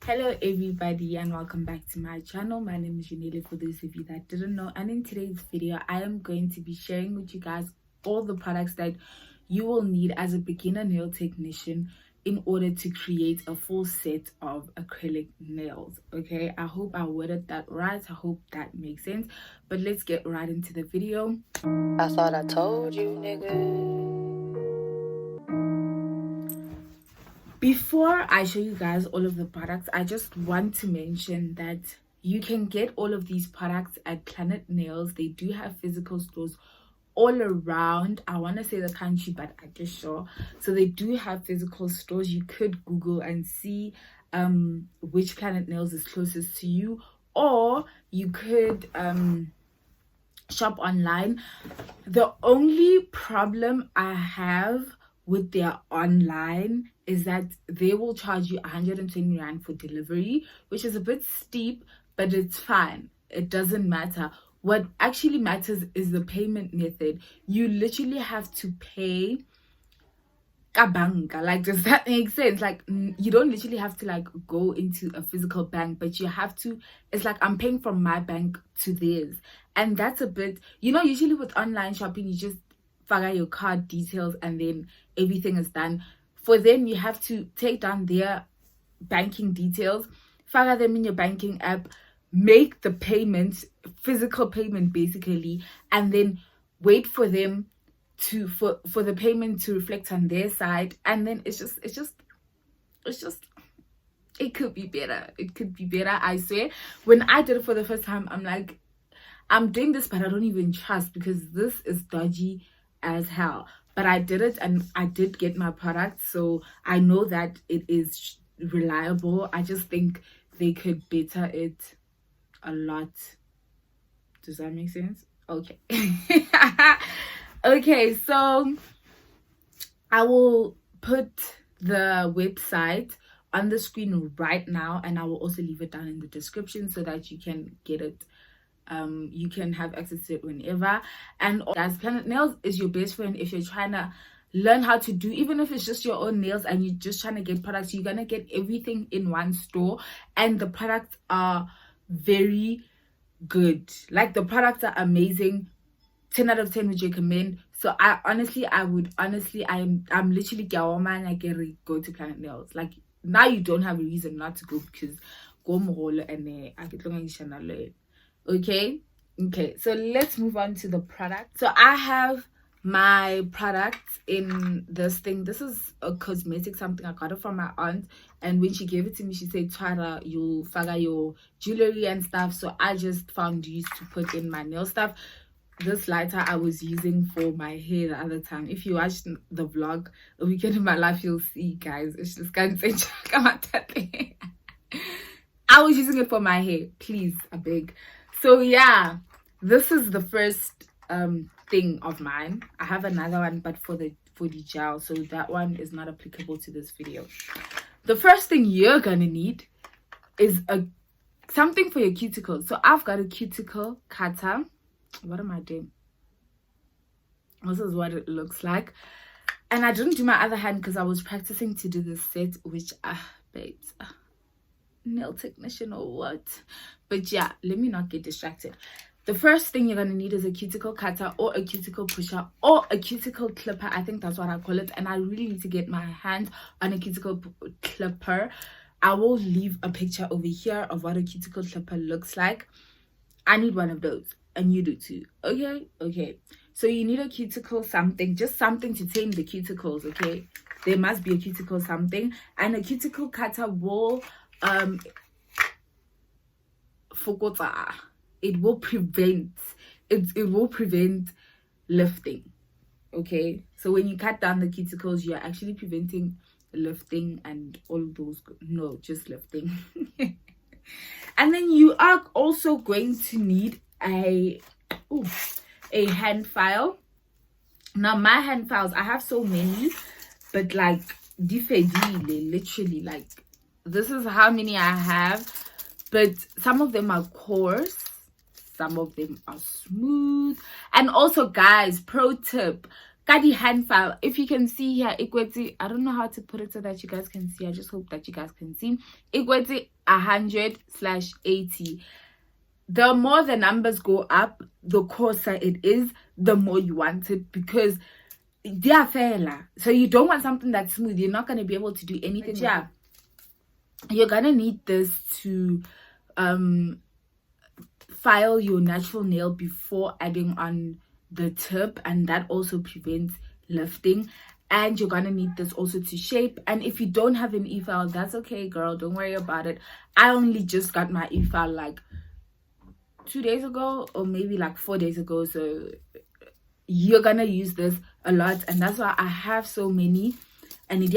Hello everybody and welcome back to my channel. My name is Janelle for those of you that didn't know, and in today's video I am going to be sharing with you guys all the products that you will need as a beginner nail technician in order to create a full set of acrylic nails. Okay, I hope I worded that right. I hope that makes sense, but let's get right into the video. I thought I told you, nigga. Before I show you guys all of the products, I just want to mention that you can get all of these products at Planet Nails. They do have physical stores all around. I want to say the country, but I guess sure. So they do have physical stores. You could Google and see which Planet Nails is closest to you, or you could shop online. The only problem I have with their online is that they will charge you 120 rand for delivery, which is a bit steep, but it's fine. It doesn't matter. What actually matters is the payment method. You literally have to pay banka. Like, does that make sense? Like, you don't literally have to like go into a physical bank, but you have to, it's like I'm paying from my bank to theirs, and that's a bit, usually with online shopping you just figure your card details and then everything is done. For them, you have to take down their banking details, figure them in your banking app, make the payment, physical payment basically, and then wait for them to for the payment to reflect on their side. And then it's just it could be better. It could be better, I swear. When I did it for the first time, I'm like, I'm doing this, but I don't even trust because this is dodgy as hell. But I did it and I did get my product, so I know that it is reliable. I just think they could better it a lot. Does that make sense? Okay. Okay, so I will put the website on the screen right now, and I will also leave it down in the description so that you can get it. You can have access to it whenever. And guys, Planet Nails is your best friend if you're trying to learn how to do, even if it's just your own nails and you're just trying to get products. You're gonna get everything in one store, and the products are very good. Like, the products are amazing. 10 out of 10 would recommend. So I'm literally go to Planet Nails. Like, now you don't have a reason not to go, because go moholo and I get long. Okay, so let's move on to the product. So I have my products in this thing. This is a cosmetic, something I got it from my aunt, and when she gave it to me, she said, Tara, you'll figure your jewelry and stuff. So I just found these to put in my nail stuff. This lighter I was using for my hair the other time. If you watched the vlog A Weekend in My Life, you'll see, guys. It's just can't say I was using it for my hair. Please, I beg. So yeah, this is the first thing of mine. I have another one, but for the gel, so that one is not applicable to this video. The first thing you're gonna need is something for your cuticles. So I've got a cuticle cutter. What am I doing? This is what it looks like, and I didn't do my other hand because I was practicing to do this set, which babes, nail technician or what? But yeah, let me not get distracted. The first thing you're gonna need is a cuticle cutter or a cuticle pusher or a cuticle clipper. I think that's what I call it, and I really need to get my hands on a cuticle clipper. I will leave a picture over here of what a cuticle clipper looks like. I need one of those, and you do too. Okay, so you need a cuticle something, just something to tame the cuticles. Okay, there must be a cuticle something, and a cuticle cutter will it will prevent lifting. Okay, so when you cut down the cuticles, you're actually preventing lifting and all those, no, just lifting. And then you are also going to need a hand file. Now my hand files, I have so many, but like literally, like, this is how many I have, but some of them are coarse, some of them are smooth. And also, guys, pro tip, Kadi hand file. If you can see here, equity, I don't know how to put it so that you guys can see. I just hope that you guys can see. Equity 100/80. The more the numbers go up, the coarser it is, the more you want it, because they are fair. So you don't want something that's smooth. You're not going to be able to do anything. Yeah, you're gonna need this to file your natural nail before adding on the tip, and that also prevents lifting. And you're gonna need this also to shape. And if you don't have an e-file, that's okay, girl, don't worry about it. I only just got my e-file like 2 days ago, or maybe like 4 days ago, so you're gonna use this a lot, and that's why I have so many. And it's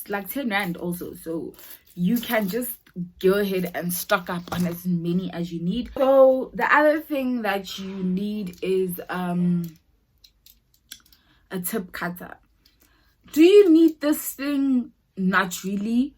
like 10 rand also, so you can just go ahead and stock up on as many as you need. So the other thing that you need is a tip cutter. Do you need this thing? Not really.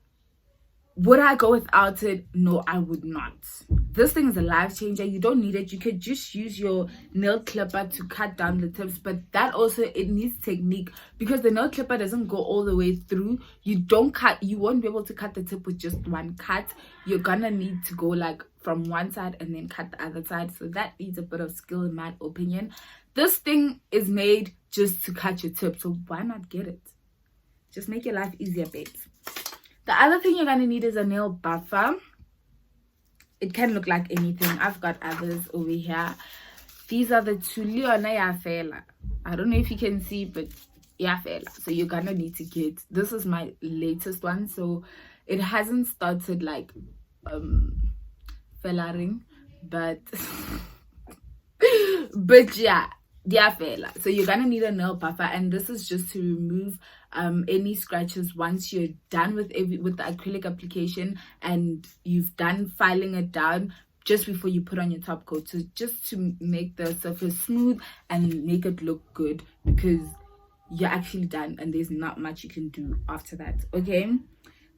Would I go without it? No, I would not. This thing is a life changer. You don't need it. You could just use your nail clipper to cut down the tips, but that also, it needs technique, because the nail clipper doesn't go all the way through. You won't be able to cut the tip with just one cut. You're gonna need to go like from one side and then cut the other side, so that needs a bit of skill in my opinion. This thing is made just to cut your tip, so why not get it? Just make your life easier, babes. The other thing you're gonna need is a nail buffer. It can look like anything. I've got others over here. These are the two. I don't know if you can see, but yeah, so you're gonna need to get, this is my latest one, so it hasn't started like fellaring, but but yeah, so you're gonna need a nail buffer, and this is just to remove any scratches once you're done with the acrylic application and you've done filing it down, just before you put on your top coat. So just to make the surface smooth and make it look good, because you're actually done and there's not much you can do after that. Okay,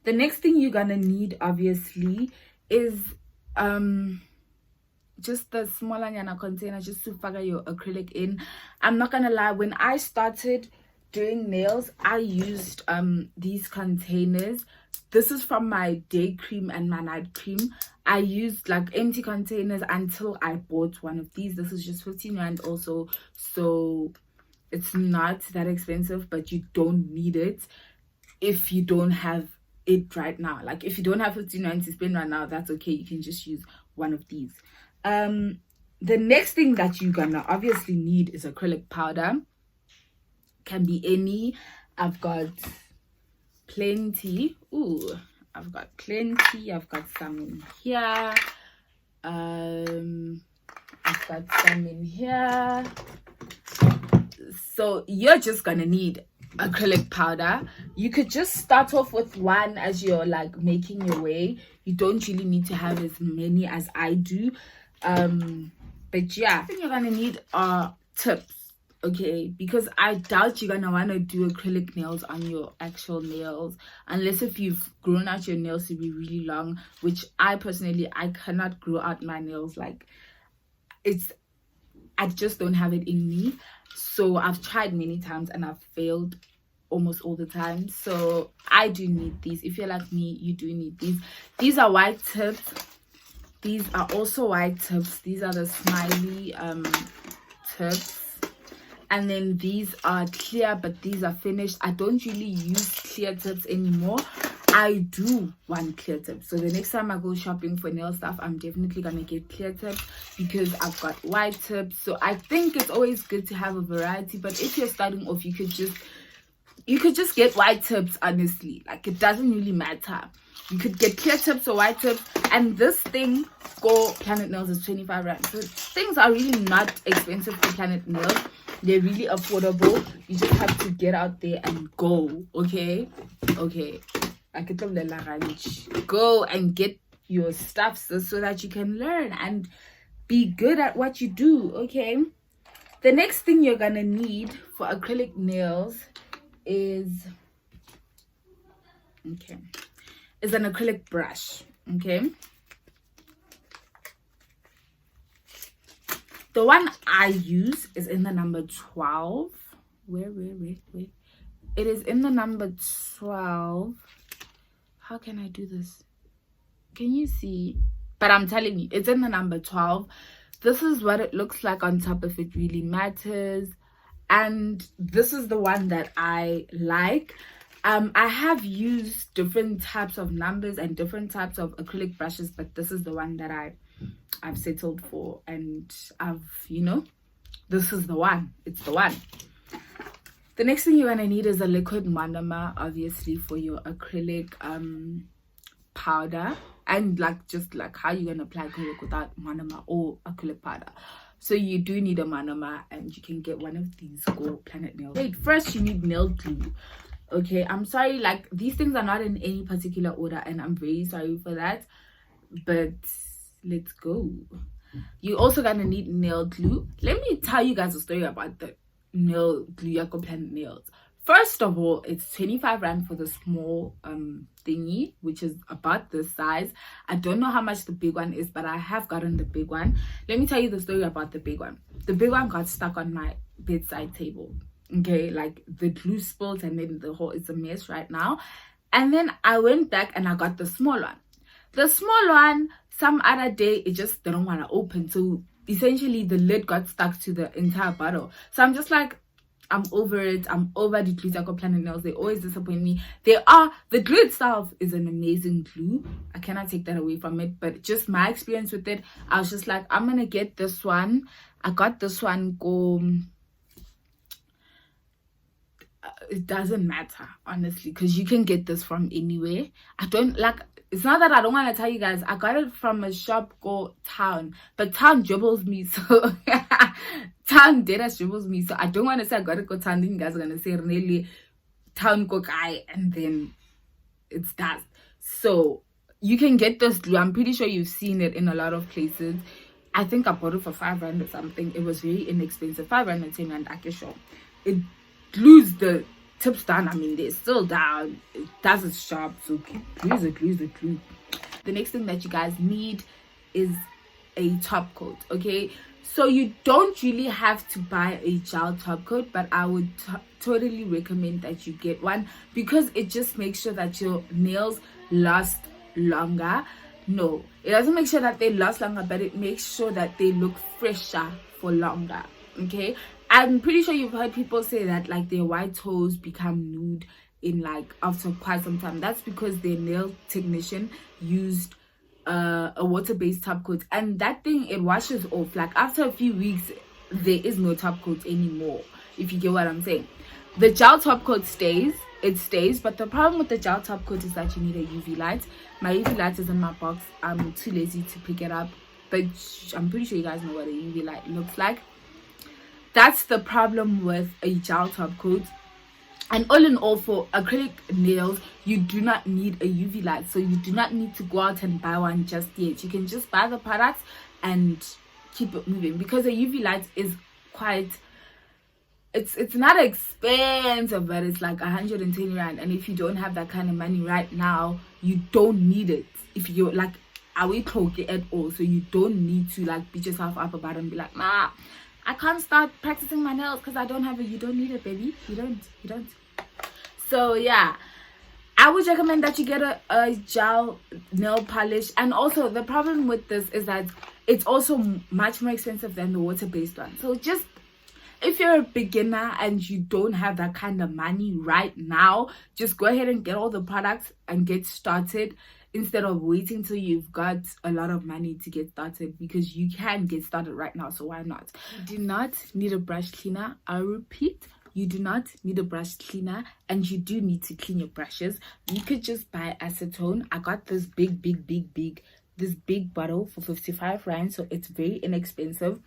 the next thing you're gonna need obviously is just the smaller nyana container, just to figure your acrylic in. I'm not gonna lie, when I started doing nails, I used these containers. This is from my day cream and my night cream. I used like empty containers until I bought one of these. This is just 15 rand also, so it's not that expensive, but you don't need it if you don't have it right now. Like if you don't have 15 rand to spend right now, that's okay, you can just use one of these. The next thing that you're gonna obviously need is acrylic powder. Can be any. I've got plenty. I've got plenty. I've got some in here. I've got some in here. So you're just gonna need acrylic powder. You could just start off with one as you're like making your way. You don't really need to have as many as I do. But yeah, I think you're gonna need are tips. Okay, because I doubt you're gonna want to do acrylic nails on your actual nails, unless if you've grown out your nails to be really long, which I personally, I cannot grow out my nails. Like, I just don't have it in me. So I've tried many times and I've failed almost all the time. So I do need these. If you're like me, you do need these. These are white tips. These are also white tips. These are the smiley tips. And then these are clear, but these are finished. I don't really use clear tips anymore. I do want clear tips. So the next time I go shopping for nail stuff, I'm definitely gonna get clear tips, because I've got white tips. So I think it's always good to have a variety. But if you're starting off, you could just get white tips, honestly. Like, it doesn't really matter. You could get clear tips or white tips. And this thing for Planet Nails is 25 rand. So things are really not expensive for Planet Nails. They're really affordable. You just have to get out there and go. Okay, go and get your stuff so that you can learn and be good at what you do. Okay, the next thing you're gonna need for acrylic nails is an acrylic brush. Okay, the one I use is in the number 12. Where? It is in the number 12. How can I do this? Can you see? But I'm telling you, it's in the number 12. This is what it looks like on top if it really matters. And this is the one that I like. I have used different types of numbers and different types of acrylic brushes, but this is the one that I've settled for, and this is the one. It's the one. The next thing you're gonna need is a liquid Manoma, obviously, for your acrylic powder, and just how you're gonna apply acrylic without Manoma or acrylic powder. So you do need a Manoma, and you can get one of these gold Planet nails. Wait, first you need nail glue. Okay, I'm sorry, these things are not in any particular order, and I'm very sorry for that, but let's go. You also gonna need nail glue. Let me tell you guys a story about the nail glue Xoxo Planet nails. First of all, it's 25 rand for the small thingy, which is about this size. I don't know how much the big one is, but I have gotten the big one. Let me tell you the story about the big one. The big one got stuck on my bedside table. Okay, the glue spilled, and then the whole, it's a mess right now. And then I went back and I got the small one. The small one, some other day, it just didn't want to open. So essentially the lid got stuck to the entire bottle. So I'm just like, I'm over it. I'm over the glue Xoxo Planet nails. They always disappoint me. The glue itself is an amazing glue. I cannot take that away from it. But just my experience with it, I was just like, I'm gonna get this one. I got this one. It doesn't matter, honestly, because you can get this from anywhere. It's not that I don't want to tell you guys. I got it from a shop called Town, but Town dribbles me, so Town data dribbles me, so I don't want to say I got it go Town. Then you guys are gonna say really Town go guy, and then it's that. So you can get this glue. I'm pretty sure you've seen it in a lot of places. I think I bought it for 5 rand or something. It was really inexpensive, 5 rand and 10 rand. I can show it glues the tips down. I mean, they're still down. It does its job. So glues the glue. The next thing that you guys need is a top coat. Okay, so you don't really have to buy a gel top coat, but I would totally recommend that you get one, because it just makes sure that your nails last longer. No, it doesn't make sure that they last longer, but it makes sure that they look fresher for longer. Okay, I'm pretty sure you've heard people say that their white toes become nude in after quite some time. That's because their nail technician used a water-based top coat, and that thing, it washes off. After a few weeks, there is no top coat anymore, if you get what I'm saying. The gel top coat stays, but the problem with the gel top coat is that you need a UV light. My UV light is in my box. I'm too lazy to pick it up, but I'm pretty sure you guys know what a UV light looks like. That's the problem with a gel top coat. And all in all, for acrylic nails, you do not need a UV light. So you do not need to go out and buy one just yet. You can just buy the products and keep it moving, because a UV light is quite, it's not expensive, but it's 110 rand. And if you don't have that kind of money right now, you don't need it. If you're are we cloaky at all? So you don't need to beat yourself up about it and be like, nah, I can't start practicing my nails because I don't have it. You don't need it, baby. You don't. So yeah, I would recommend that you get a gel nail polish. And also, the problem with this is that it's also much more expensive than the water-based one. So just, if you're a beginner and you don't have that kind of money right now, just go ahead and get all the products and get started, instead of waiting till you've got a lot of money to get started, because you can get started right now. So why not? You do not need a brush cleaner. I repeat, you do not need a brush cleaner, and you do need to clean your brushes. You could just buy acetone. I got this big bottle for 55 rand, so it's very inexpensive.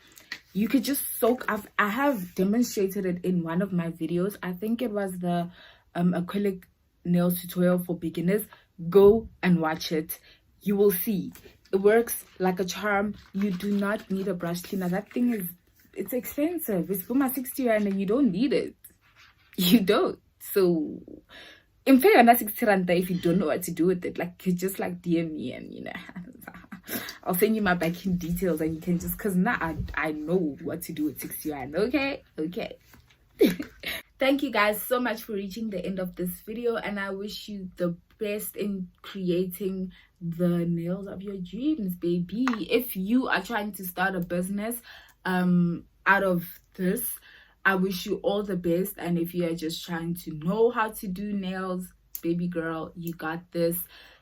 You could just soak. I have demonstrated it in one of my videos. I think it was the acrylic nails tutorial for beginners. Go and watch it. You will see it works like a charm. You do not need a brush cleaner. That thing it's expensive. It's for my 60 rand, and you don't need it. You don't. So in fact, not 60 rand if you don't know what to do with it. You just DM me, and I'll send you my banking details, and you can just, because now I know what to do with 60 rand. Okay. Thank you guys so much for reaching the end of this video, and I wish you the best in creating the nails of your dreams, baby. If you are trying to start a business out of this, I wish you all the best. And if you are just trying to know how to do nails, baby girl, you got this.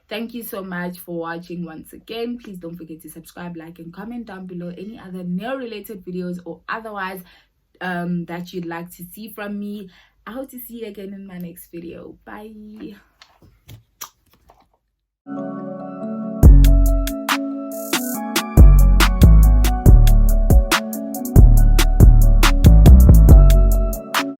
Thank you so much for watching once again. Please don't forget to subscribe, like, and comment down below any other nail related videos or otherwise that you'd like to see from me. I hope to see you again in my next video. Bye.